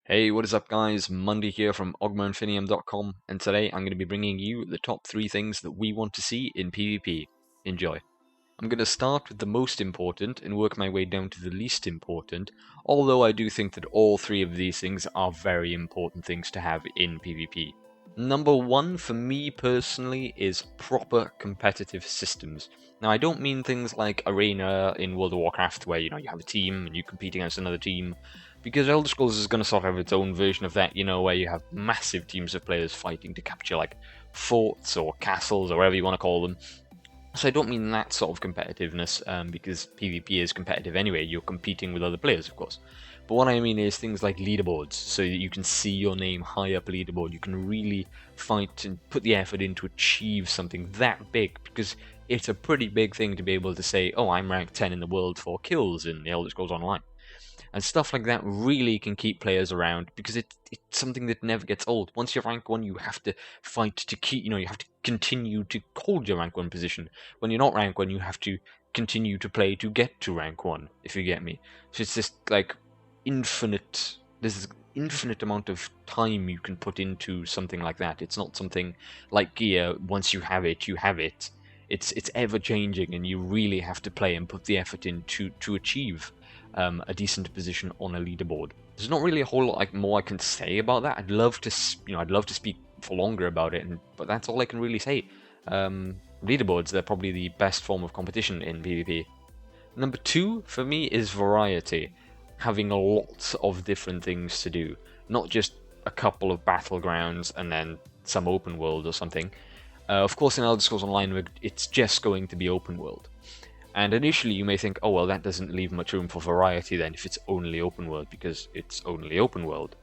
Hey, what is up guys? Monday here from Infinium.com, and today I'm going to be bringing you the top 3 things that we want to see in PvP. Enjoy. I'm going to start with the most important and work my way down to the least important, although I do think that all 3 of these things are very important things to have in PvP. Number 1 for me personally is proper competitive systems. Now I don't mean things like Arena in World of Warcraft where you have a team and you compete against another team, because Elder Scrolls is going to sort of have its own version of that, where you have massive teams of players fighting to capture like forts or castles or whatever you want to call them. So I don't mean that sort of competitiveness, because PvP is competitive anyway. You're competing with other players, of course. But what I mean is things like leaderboards, so that you can see your name high up leaderboard. You can really fight and put the effort in to achieve something that big, because it's a pretty big thing to be able to say, oh, I'm ranked 10 in the world for kills in the Elder Scrolls Online. And stuff like that really can keep players around because it's something that never gets old. Once you're rank 1, you have to fight to keep, you have to continue to hold your rank 1 position. When you're not rank 1, you have to continue to play to get to rank 1, if you get me. So it's just like there's infinite amount of time you can put into something like that. It's not something like gear, once you have it, you have it. It's ever changing, and you really have to play and put the effort in to achieve a decent position on a leaderboard. There's not really a whole lot more I can say about that. I'd love to speak for longer about it, but that's all I can really say. Leaderboards, they're probably the best form of competition in PvP. Number 2 for me is variety, having lots of different things to do, not just a couple of battlegrounds and then some open world or something. Of course, in Elder Scrolls Online, it's just going to be open world. And initially you may think, oh well, that doesn't leave much room for variety then if it's only open world, because it's only open world.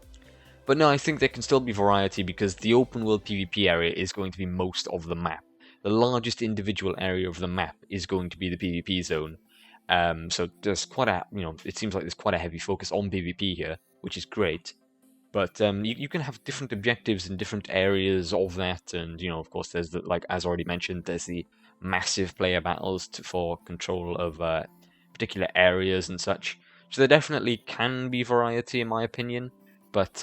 But no, I think there can still be variety because the open world PvP area is going to be most of the map. The largest individual area of the map is going to be the PvP zone. So there's quite it seems like there's quite a heavy focus on PvP here, which is great. But you can have different objectives in different areas of that, and of course, there's like as already mentioned, there's the massive player battles for control of particular areas and such. So there definitely can be variety, in my opinion, but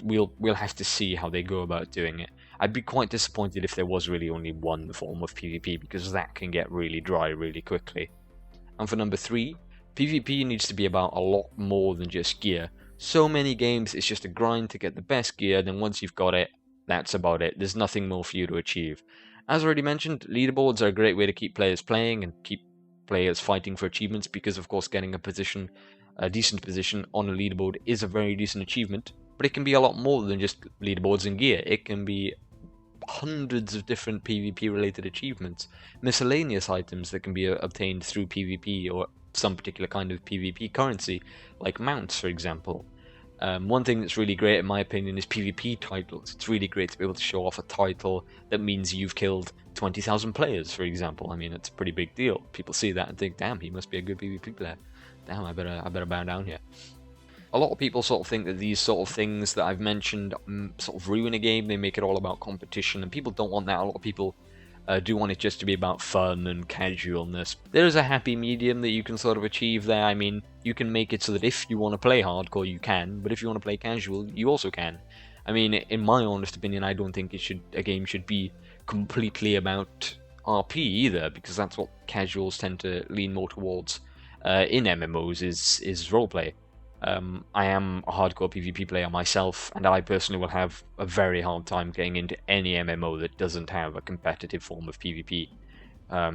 we'll have to see how they go about doing it. I'd be quite disappointed if there was really only one form of PvP, because that can get really dry really quickly. And for number 3, PvP needs to be about a lot more than just gear. So many games, it's just a grind to get the best gear, then once you've got it, that's about it. There's nothing more for you to achieve. As already mentioned, leaderboards are a great way to keep players playing and keep players fighting for achievements, because of course getting a decent position on a leaderboard is a very decent achievement, but it can be a lot more than just leaderboards and gear. It can be hundreds of different PvP related achievements, miscellaneous items that can be obtained through PvP or some particular kind of PvP currency, like mounts, for example. One thing that's really great, in my opinion, is PvP titles. It's really great to be able to show off a title that means you've killed 20,000 players, for example. I mean, it's a pretty big deal. People see that and think, damn, he must be a good PvP player. Damn, I better bow down here. A lot of people sort of think that these sort of things that I've mentioned sort of ruin a game. They make it all about competition, and people don't want that. A lot of people do want it just to be about fun and casualness. There is a happy medium that you can sort of achieve there. I mean, you can make it so that if you want to play hardcore, you can, but if you want to play casual, you also can. I mean, in my honest opinion, I don't think a game should be completely about RP either, because that's what casuals tend to lean more towards in MMOs is roleplay. I am a hardcore PvP player myself, and I personally will have a very hard time getting into any MMO that doesn't have a competitive form of PvP.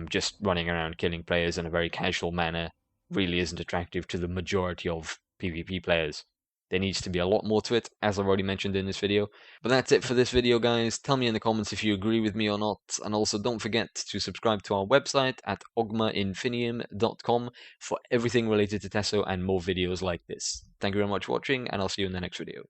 Just running around killing players in a very casual manner really isn't attractive to the majority of PvP players. There needs to be a lot more to it, as I've already mentioned in this video. But that's it for this video, guys. Tell me in the comments if you agree with me or not, and also don't forget to subscribe to our website at oghmainfinium.com for everything related to TESO and more videos like this. Thank you very much for watching, and I'll see you in the next video.